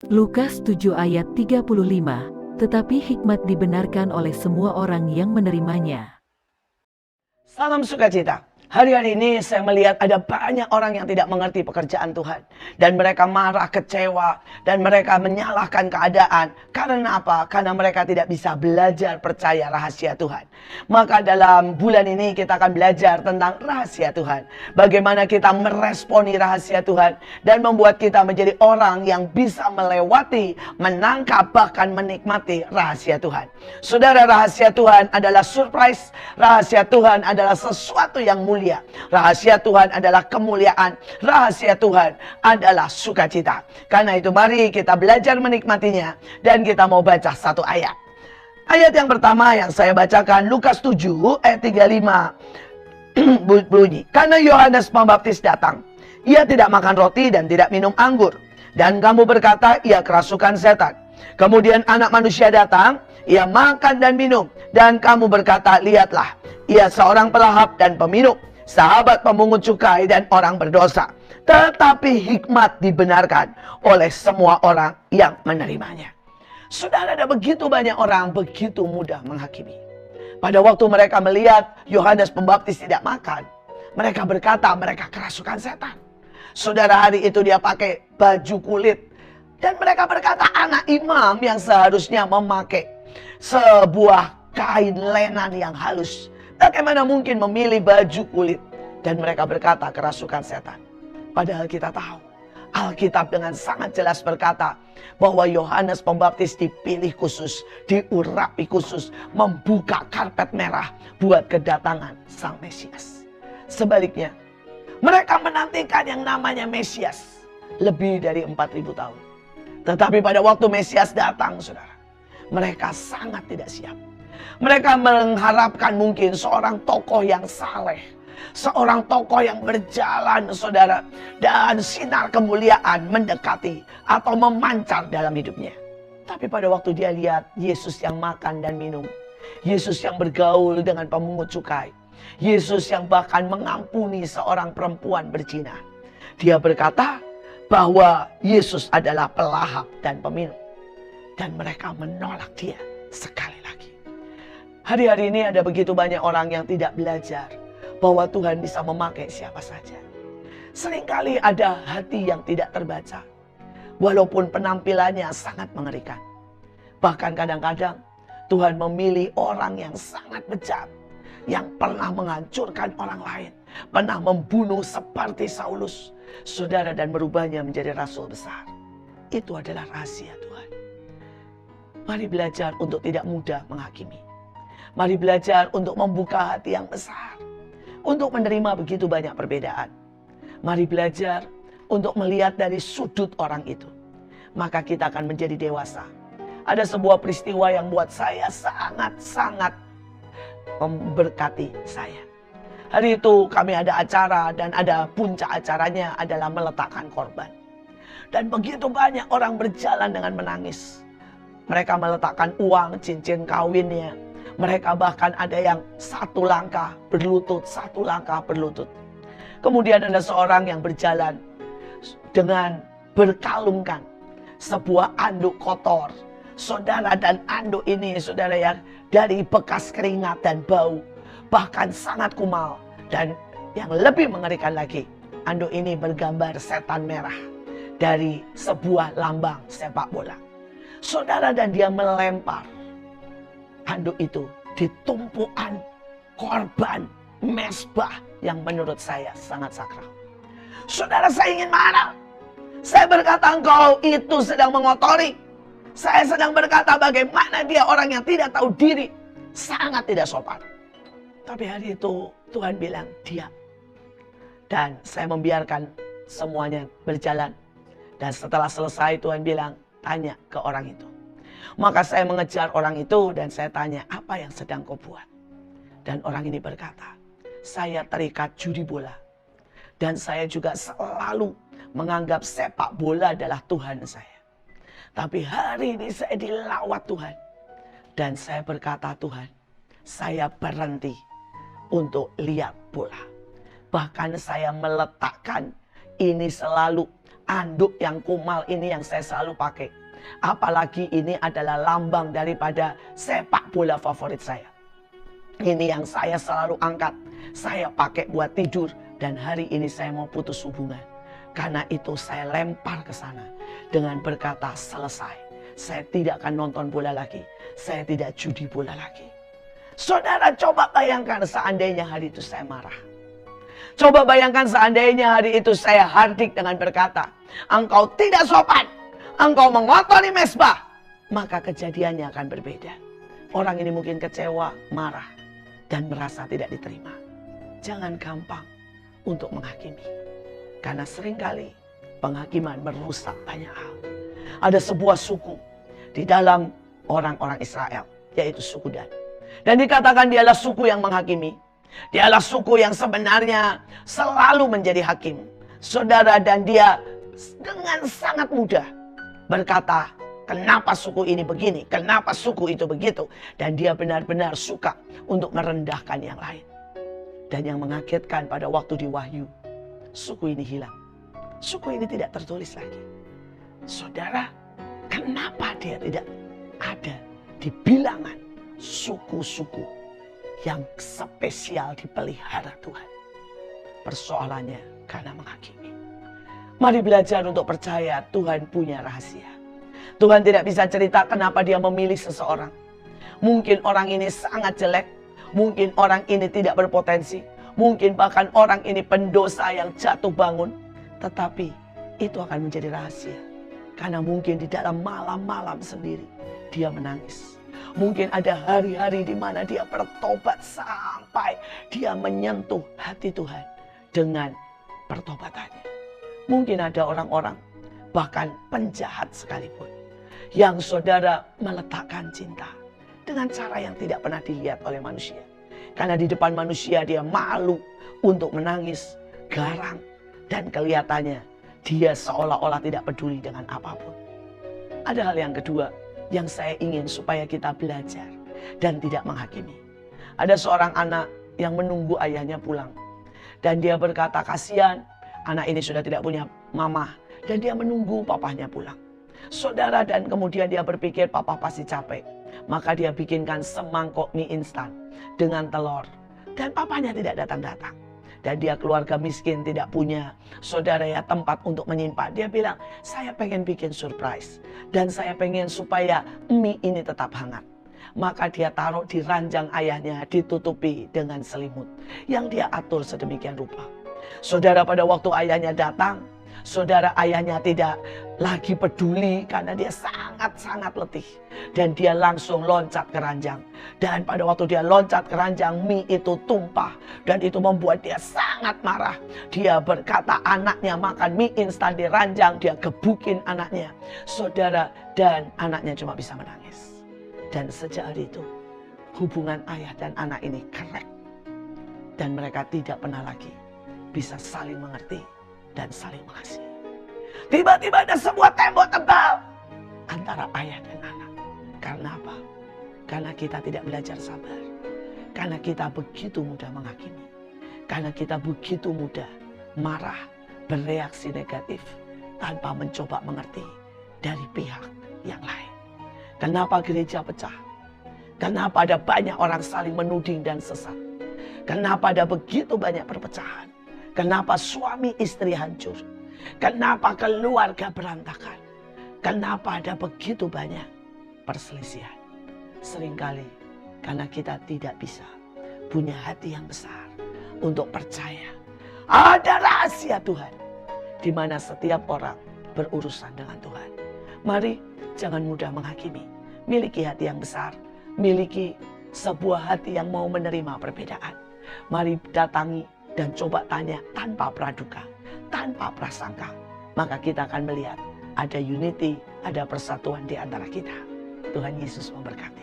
Lukas 7 ayat 35, tetapi hikmat dibenarkan oleh semua orang yang menerimanya. Salam sukacita. Hari-hari ini saya melihat ada banyak orang yang tidak mengerti pekerjaan Tuhan. Dan mereka marah, kecewa, dan mereka menyalahkan keadaan. Karena apa? Karena mereka tidak bisa belajar percaya rahasia Tuhan. Maka dalam bulan ini kita akan belajar tentang rahasia Tuhan. Bagaimana kita meresponi rahasia Tuhan. Dan membuat kita menjadi orang yang bisa melewati, menangkap, bahkan menikmati rahasia Tuhan. Saudara, rahasia Tuhan adalah surprise. Rahasia Tuhan adalah sesuatu yang mulia. Rahasia Tuhan adalah kemuliaan. Rahasia Tuhan adalah sukacita. Karena itu mari kita belajar menikmatinya. Dan kita mau baca satu ayat. Ayat yang pertama yang saya bacakan Lukas 7 ayat 35 bunyi. Karena Yohanes Pembaptis datang. Ia tidak makan roti dan tidak minum anggur. Dan kamu berkata ia kerasukan setan. Kemudian anak manusia datang. Ia makan dan minum. Dan kamu berkata lihatlah. Ia seorang pelahap dan peminum, sahabat pemungut cukai dan orang berdosa. Tetapi hikmat dibenarkan oleh semua orang yang menerimanya. Saudara, ada begitu banyak orang begitu mudah menghakimi. Pada waktu mereka melihat Yohanes Pembaptis tidak makan, mereka berkata mereka kerasukan setan. Saudara, hari itu dia pakai baju kulit. Dan mereka berkata anak imam yang seharusnya memakai sebuah kain lenan yang halus. Bagaimana mungkin memilih baju kulit? Dan mereka berkata kerasukan setan. Padahal kita tahu Alkitab dengan sangat jelas berkata bahwa Yohanes Pembaptis dipilih khusus, diurapi khusus, membuka karpet merah buat kedatangan Sang Mesias. Sebaliknya, mereka menantikan yang namanya Mesias lebih dari 4.000 tahun. Tetapi pada waktu Mesias datang, saudara, mereka sangat tidak siap. Mereka mengharapkan mungkin seorang tokoh yang saleh, seorang tokoh yang berjalan, saudara, dan sinar kemuliaan mendekati atau memancar dalam hidupnya. Tapi pada waktu dia lihat Yesus yang makan dan minum, Yesus yang bergaul dengan pemungut cukai, Yesus yang bahkan mengampuni seorang perempuan berzina, dia berkata bahwa Yesus adalah pelahap dan peminum. Dan mereka menolak dia sekali lagi. Hari-hari ini ada begitu banyak orang yang tidak belajar bahwa Tuhan bisa memakai siapa saja. Seringkali ada hati yang tidak terbaca, walaupun penampilannya sangat mengerikan. Bahkan kadang-kadang Tuhan memilih orang yang sangat bejat, yang pernah menghancurkan orang lain, pernah membunuh seperti Saulus, saudara, dan merubahnya menjadi rasul besar. Itu adalah rahasia Tuhan. Mari belajar untuk tidak mudah menghakimi. Mari belajar untuk membuka hati yang besar, untuk menerima begitu banyak perbedaan. Mari belajar untuk melihat dari sudut orang itu. Maka kita akan menjadi dewasa. Ada sebuah peristiwa yang buat saya sangat-sangat memberkati saya. Hari itu kami ada acara dan ada puncak acaranya adalah meletakkan korban. Dan begitu banyak orang berjalan dengan menangis. Mereka meletakkan uang, cincin kawinnya. Mereka bahkan ada yang satu langkah berlutut, satu langkah berlutut. Kemudian ada seorang yang berjalan dengan berkalungkan sebuah anduk kotor. Saudara, dan anduk ini, saudara, yang dari bekas keringat dan bau, bahkan sangat kumal. Dan yang lebih mengerikan lagi, anduk ini bergambar setan merah dari sebuah lambang sepak bola. Saudara, dan dia melempar anduk itu di tumpuan korban mezbah yang menurut saya sangat sakral. Saudara, saya ingin marah. Saya berkata engkau itu sedang mengotori. Saya sedang berkata bagaimana dia orang yang tidak tahu diri, sangat tidak sopan. Tapi hari itu Tuhan bilang diam. Dan saya membiarkan semuanya berjalan. Dan setelah selesai Tuhan bilang tanya ke orang itu. Maka saya mengejar orang itu dan saya tanya, apa yang sedang kau buat? Dan orang ini berkata, saya terikat judi bola. Dan saya juga selalu menganggap sepak bola adalah Tuhan saya. Tapi hari ini saya dilawat Tuhan. Dan saya berkata, Tuhan, saya berhenti untuk lihat bola. Bahkan saya meletakkan ini selalu anduk yang kumal ini yang saya selalu pakai. Apalagi ini adalah lambang daripada sepak bola favorit saya. Ini yang saya selalu angkat. Saya pakai buat tidur. Dan hari ini saya mau putus hubungan. Karena itu saya lempar ke sana. Dengan berkata selesai. Saya tidak akan nonton bola lagi. Saya tidak judi bola lagi. Saudara, coba bayangkan seandainya hari itu saya marah. Coba bayangkan seandainya hari itu saya hardik dengan berkata, engkau tidak sopan, engkau mengotori mezbah. Maka kejadiannya akan berbeda. Orang ini mungkin kecewa, marah, dan merasa tidak diterima. Jangan gampang untuk menghakimi. Karena seringkali penghakiman merusak banyak hal. Ada sebuah suku di dalam orang-orang Israel, yaitu suku Dan. Dan dikatakan dialah suku yang menghakimi. Dialah suku yang sebenarnya selalu menjadi hakim. Saudara, dan dia dengan sangat mudah berkata, kenapa suku ini begini, kenapa suku itu begitu. Dan dia benar-benar suka untuk merendahkan yang lain. Dan yang mengagetkan pada waktu di Wahyu, suku ini hilang. Suku ini tidak tertulis lagi. Saudara, kenapa dia tidak ada di bilangan suku-suku yang spesial dipelihara Tuhan? Persoalannya karena menghakimi. Mari belajar untuk percaya Tuhan punya rahasia. Tuhan tidak bisa cerita kenapa dia memilih seseorang. Mungkin orang ini sangat jelek. Mungkin orang ini tidak berpotensi. Mungkin bahkan orang ini pendosa yang jatuh bangun. Tetapi itu akan menjadi rahasia. Karena mungkin di dalam malam-malam sendiri dia menangis. Mungkin ada hari-hari di mana dia bertobat sampai dia menyentuh hati Tuhan dengan pertobatannya. Mungkin ada orang-orang, bahkan penjahat sekalipun, yang saudara meletakkan cinta dengan cara yang tidak pernah dilihat oleh manusia. Karena di depan manusia dia malu untuk menangis, garang, dan kelihatannya dia seolah-olah tidak peduli dengan apapun. Ada hal yang kedua yang saya ingin supaya kita belajar dan tidak menghakimi. Ada seorang anak yang menunggu ayahnya pulang. Dan dia berkata, kasihan, anak ini sudah tidak punya mama. Dan dia menunggu papahnya pulang. Saudara, dan kemudian dia berpikir papa pasti capek. Maka dia bikinkan semangkok mie instan dengan telur. Dan papanya tidak datang-datang. Dan dia keluarga miskin, tidak punya saudara ya tempat untuk menyimpan. Dia bilang, saya pengen bikin surprise. Dan saya pengen supaya mie ini tetap hangat. Maka dia taruh di ranjang ayahnya, ditutupi dengan selimut. Yang dia atur sedemikian rupa. Saudara, pada waktu ayahnya datang, saudara, ayahnya tidak lagi peduli karena dia sangat-sangat letih. Dan dia langsung loncat ke ranjang. Dan pada waktu dia loncat ke ranjang, mie itu tumpah. Dan itu membuat dia sangat marah. Dia berkata anaknya makan mie instan di ranjang. Dia gebukin anaknya. Saudara, dan anaknya cuma bisa menangis. Dan sejak hari itu, hubungan ayah dan anak ini kerek. Dan mereka tidak pernah lagi bisa saling mengerti dan saling mengasihi. Tiba-tiba ada sebuah tembok tebal antara ayah dan anak. Karena apa? Karena kita tidak belajar sabar. Karena kita begitu mudah menghakimi. Karena kita begitu mudah marah, bereaksi negatif tanpa mencoba mengerti dari pihak yang lain. Kenapa gereja pecah? Kenapa ada banyak orang saling menuding dan sesat? Kenapa ada begitu banyak perpecahan? Kenapa suami istri hancur? Kenapa keluarga berantakan? Kenapa ada begitu banyak perselisihan? Seringkali karena kita tidak bisa punya hati yang besar untuk percaya ada rahasia Tuhan di mana setiap orang berurusan dengan Tuhan. Mari jangan mudah menghakimi. Miliki hati yang besar, miliki sebuah hati yang mau menerima perbedaan. Mari datangi dan coba tanya tanpa praduga, tanpa prasangka. Maka kita akan melihat ada unity, ada persatuan di antara kita. Tuhan Yesus memberkati.